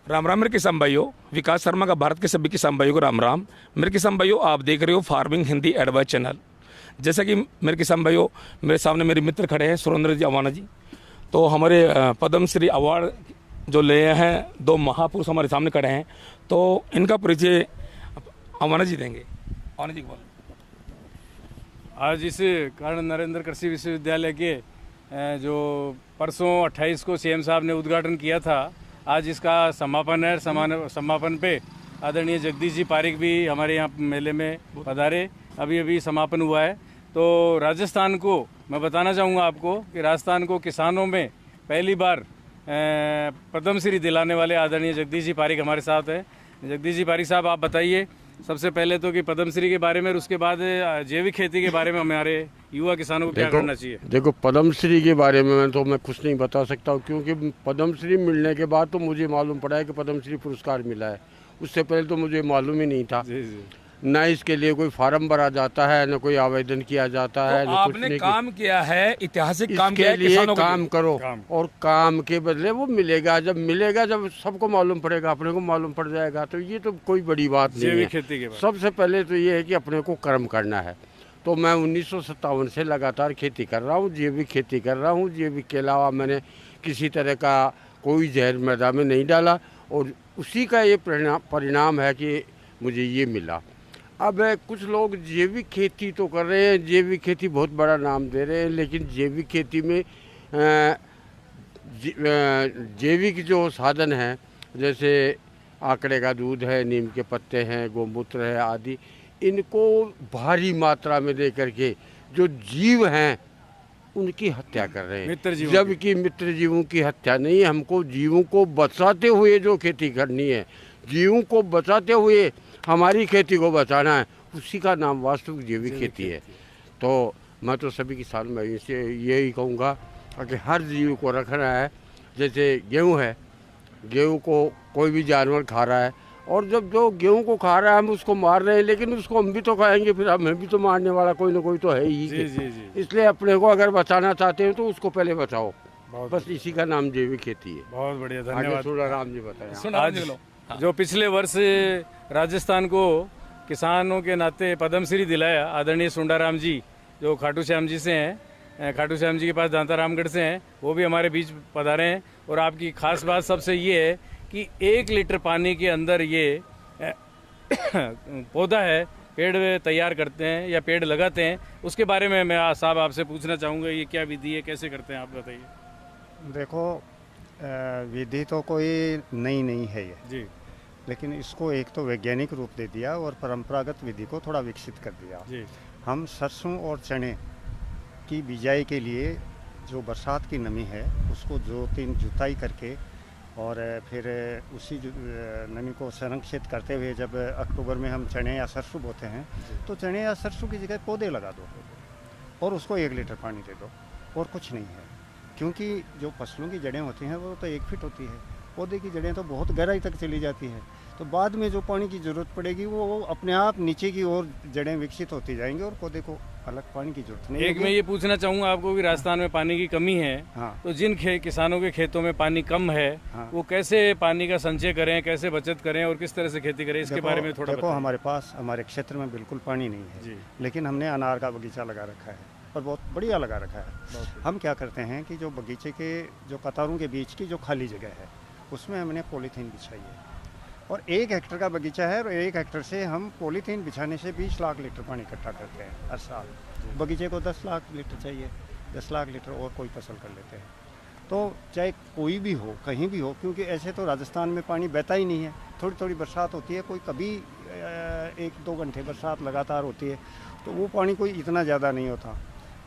राम राम मेरे किसान भाइयों, विकास शर्मा का भारत के सभी किसान भाइयों को राम राम। मेरे किसान भाइयों, आप देख रहे हो फार्मिंग हिंदी एडवाइस चैनल। जैसा कि मेरे किसान भाइयों, मेरे सामने मेरे मित्र खड़े हैं सुरेंद्र जी अवाना जी। तो हमारे पद्मश्री अवार्ड जो ले हैं, दो महापुरुष हमारे सामने खड़े हैं, तो इनका परिचय अवाना जी देंगे। अवाना जी बोल। आज इस कर्ण नरेंद्र कृषि विश्वविद्यालय के जो परसों 28 को सीएम साहब ने उद्घाटन किया था, आज इसका समापन है। समापन पे आदरणीय जगदीश जी पारिक भी हमारे यहाँ मेले में पधारे। अभी समापन हुआ है। तो राजस्थान को मैं बताना चाहूँगा आपको कि राजस्थान को किसानों में पहली बार पद्मश्री दिलाने वाले आदरणीय जगदीश जी पारिक हमारे साथ हैं। जगदीश जी पारिक साहब, आप बताइए सबसे पहले तो कि पद्मश्री के बारे में और उसके बाद जैविक खेती के बारे में हमारे युवा किसानों को क्या करना चाहिए। देखो, पद्मश्री के बारे में मैं कुछ नहीं बता सकता हूँ, क्योंकि पद्मश्री मिलने के बाद तो मुझे मालूम पड़ा है कि पद्मश्री पुरस्कार मिला है। उससे पहले तो मुझे मालूम ही नहीं था। ना इसके लिए कोई फार्म भरा जाता है, न कोई आवेदन किया जाता है। तो आपने काम किया है, ऐतिहासिक काम किया है। इसके लिए काम करो और काम के बदले वो मिलेगा। जब सबको मालूम पड़ेगा, अपने को मालूम पड़ जाएगा, तो ये तो कोई बड़ी बात नहीं है। खेती के सबसे पहले तो ये है कि अपने को कर्म करना है। तो मैं 1957 से लगातार खेती कर रहा हूँ, जैविक खेती कर रहा हूँ। जैविक के अलावा मैंने किसी तरह का कोई जहर मैदा में नहीं डाला, और उसी का ये परिणाम है कि मुझे ये मिला। अब कुछ लोग जैविक खेती तो कर रहे हैं, जैविक खेती बहुत बड़ा नाम दे रहे हैं, लेकिन जैविक खेती में जैविक जो साधन हैं, जैसे आकड़े का दूध है, नीम के पत्ते हैं, गोमूत्र है आदि, इनको भारी मात्रा में दे करके जो जीव हैं उनकी हत्या कर रहे हैं, जबकि मित्र जीवों की हत्या नहीं है। हमको जीवों को बचाते हुए जो खेती करनी है, जीवों को बचाते हुए हमारी खेती को बचाना है, उसी का नाम वास्तविक जैविक खेती है। तो मैं तो सभी किसान भाइयों से यही कहूँगा कि हर जीव को रखना है। जैसे गेहूँ है, गेहूँ को कोई भी जानवर खा रहा है, और जब जो गेहूँ को खा रहा है हम उसको मार रहे हैं, लेकिन उसको हम भी तो खाएंगे, फिर हमें भी तो मारने वाला कोई ना कोई तो है ही। इसलिए अपने को अगर बचाना चाहते हैं तो उसको पहले बचाओ। बस इसी का नाम जैविक खेती है। बहुत बढ़िया, धन्यवाद। सुराराम जी बताएं। आज जो पिछले वर्ष राजस्थान को किसानों के नाते पद्मश्री दिलाया, आदरणीय सुंडाराम जी जो खाटू श्याम जी से हैं, खाटू श्याम जी के पास दांतारामगढ़ से हैं, वो भी हमारे बीच पधारे हैं। और आपकी खास बात सबसे ये है कि 1 लीटर पानी के अंदर ये पौधा है, पेड़ तैयार करते हैं या पेड़ लगाते हैं। उसके बारे में मैं साहब आपसे पूछना चाहूँगा, ये क्या विधि है, कैसे करते हैं, आप बताइए। देखो, विधि तो कोई नई नहीं है ये जी, लेकिन इसको एक तो वैज्ञानिक रूप दे दिया और परंपरागत विधि को थोड़ा विकसित कर दिया जी। हम सरसों और चने की बिजाई के लिए जो बरसात की नमी है उसको 2-3 जुताई करके और फिर उसी नमी को संरक्षित करते हुए जब अक्टूबर में हम चने या सरसों बोते हैं, तो चने या सरसों की जगह पौधे लगा दो और उसको 1 लीटर पानी दे दो, और कुछ नहीं है। क्योंकि जो फसलों की जड़ें होती हैं वो तो 1 फीट होती है, पौधे की जड़ें तो बहुत गहराई तक चली जाती है। तो बाद में जो पानी की ज़रूरत पड़ेगी वो अपने आप नीचे की ओर जड़ें विकसित होती जाएंगी और पौधे को अलग पानी की जरूरत नहीं। एक मैं ये पूछना चाहूँगा आपको कि राजस्थान में पानी की कमी है। हाँ। तो जिन किसानों के खेतों में पानी कम है, हाँ। वो कैसे पानी का संचय करें, कैसे बचत करें और किस तरह से खेती करें, इसके बारे में थोड़ा देखो, हमारे पास हमारे क्षेत्र में बिल्कुल पानी नहीं है जी, लेकिन हमने अनार का बगीचा लगा रखा है और बहुत बढ़िया लगा रखा है। हम क्या करते हैं कि जो बगीचे के जो कतारों के बीच की जो खाली जगह है उसमें हमने पॉलीथीन बिछाई है, और 1 हेक्टर का बगीचा है और 1 हेक्टर से हम पॉलीथीन बिछाने से 20 लाख लीटर पानी इकट्ठा करते हैं हर साल। बगीचे को 10 लाख लीटर चाहिए, 10 लाख लीटर और कोई फसल कर लेते हैं। तो चाहे कोई भी हो, कहीं भी हो, क्योंकि ऐसे तो राजस्थान में पानी बहता ही नहीं है। थोड़ी थोड़ी बरसात होती है, कोई कभी 1-2 घंटे बरसात लगातार होती है, तो वो पानी कोई इतना ज़्यादा नहीं होता।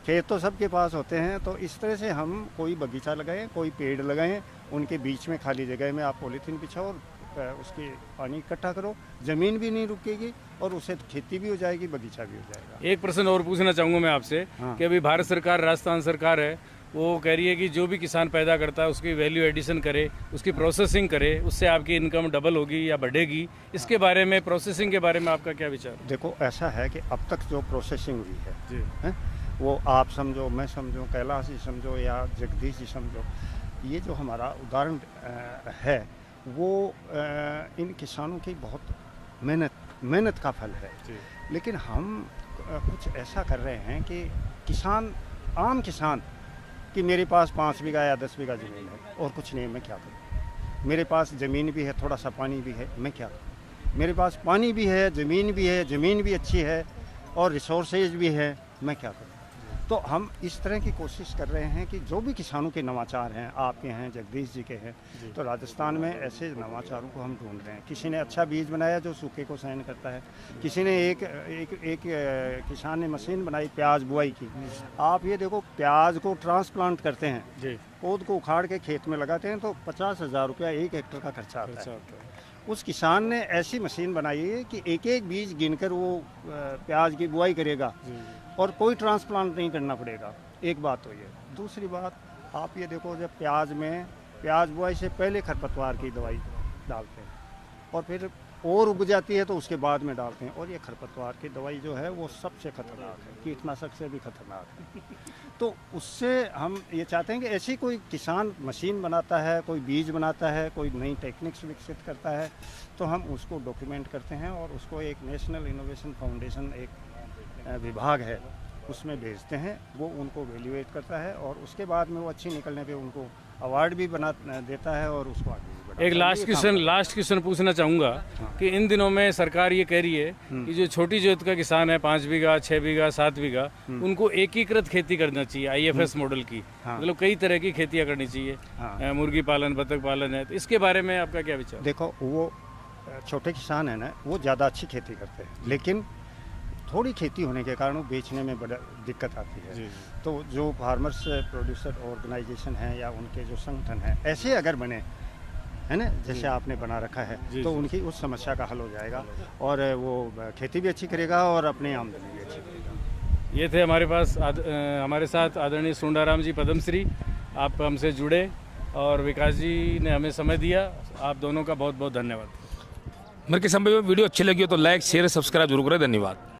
खेत तो सबके पास होते हैं, तो इस तरह से हम कोई बगीचा लगाएं, कोई पेड़ लगाएं, उनके बीच में खाली जगह में आप पॉलीथीन बिछाओ और उसके पानी इकट्ठा करो, ज़मीन भी नहीं रुकेगी और उससे खेती भी हो जाएगी, बगीचा भी हो जाएगा। एक प्रश्न और पूछना चाहूँगा मैं आपसे। हाँ। कि अभी भारत सरकार, राजस्थान सरकार है, वो कह रही है कि जो भी किसान पैदा करता है उसकी वैल्यू एडिशन करे, उसकी प्रोसेसिंग करे, उससे आपकी इनकम डबल होगी या बढ़ेगी। इसके बारे में, प्रोसेसिंग के बारे में आपका क्या विचार? देखो, ऐसा है कि अब तक जो प्रोसेसिंग हुई है जी, वो आप समझो, मैं समझो, कैलाश जी समझो या जगदीश जी समझो, ये जो हमारा उदाहरण है वो इन किसानों की बहुत मेहनत का फल है। लेकिन हम कुछ ऐसा कर रहे हैं कि किसान, आम किसान, कि मेरे पास 5 बीघा या 10 बीघा ज़मीन है और कुछ नहीं, मैं क्या करूँ? मेरे पास ज़मीन भी है, थोड़ा सा पानी भी है, मैं क्या करूँ? मेरे पास पानी भी है, ज़मीन भी अच्छी है और रिसोर्सेज भी है, मैं क्या करूँ? तो हम इस तरह की कोशिश कर रहे हैं कि जो भी किसानों के नवाचार हैं, आपके हैं, जगदीश जी के हैं, तो राजस्थान में ऐसे नवाचारों को हम ढूंढ रहे हैं। किसी ने अच्छा बीज बनाया जो सूखे को सहन करता है, किसी ने एक किसान ने मशीन बनाई प्याज बुआई की। आप ये देखो, प्याज को ट्रांसप्लांट करते हैं, पौध को उखाड़ के खेत में लगाते हैं तो 50,000 रुपया 1 हेक्टर का खर्चा आता है। उस किसान ने ऐसी मशीन बनाई है कि एक एक बीज गिनकर वो प्याज की बुआई करेगा और कोई ट्रांसप्लांट नहीं करना पड़ेगा। एक बात तो ये। दूसरी बात, आप ये देखो, जब प्याज बुआई से पहले खरपतवार की दवाई डालते हैं और फिर और उग जाती है तो उसके बाद में डालते हैं, और ये खरपतवार की दवाई जो है वो सबसे खतरनाक है, कीटनाशक से भी खतरनाक है। तो उससे हम ये चाहते हैं कि ऐसी कोई किसान मशीन बनाता है, कोई बीज बनाता है, कोई नई टेक्निक्स विकसित करता है, तो हम उसको डॉक्यूमेंट करते हैं और उसको एक नेशनल इनोवेशन फाउंडेशन, एक विभाग है, उसमें भेजते हैं। वो उनको वैल्यूएट करता है और उसके बाद में वो अच्छी निकलने पे उनको अवार्ड भी बना देता है और उसको आगे भी बढ़ाता है। एक लास्ट क्वेश्चन पूछना चाहूँगा कि इन दिनों में सरकार ये कह रही है कि जो छोटी जोत का किसान है, 5 बीघा, 6 बीघा, 7 बीघा, उनको एकीकृत खेती करना चाहिए, IFS मॉडल की, मतलब कई तरह की खेतियाँ करनी चाहिए, मुर्गी पालन, बतख पालन है, तो इसके बारे में आपका क्या विचार? देखो, वो छोटे किसान है ना, वो ज़्यादा अच्छी खेती करते हैं, लेकिन थोड़ी खेती होने के कारण वो बेचने में बड़ा दिक्कत आती है। तो जो फार्मर्स प्रोड्यूसर ऑर्गेनाइजेशन है या उनके जो संगठन हैं, ऐसे अगर बने, है ना, जैसे आपने बना रखा है, तो उनकी उस समस्या का हल हो जाएगा और वो खेती भी अच्छी करेगा और अपनी आमदनी भी अच्छी करेगा। ये थे हमारे साथ आदरणीय सुंडाराम जी पद्मश्री। आप हमसे जुड़े और विकास जी ने हमें समय दिया, आप दोनों का बहुत बहुत धन्यवाद। मेरे किसान भाइयों, वीडियो अच्छी लगी हो तो लाइक, शेयर, सब्सक्राइब जरूर करें। धन्यवाद।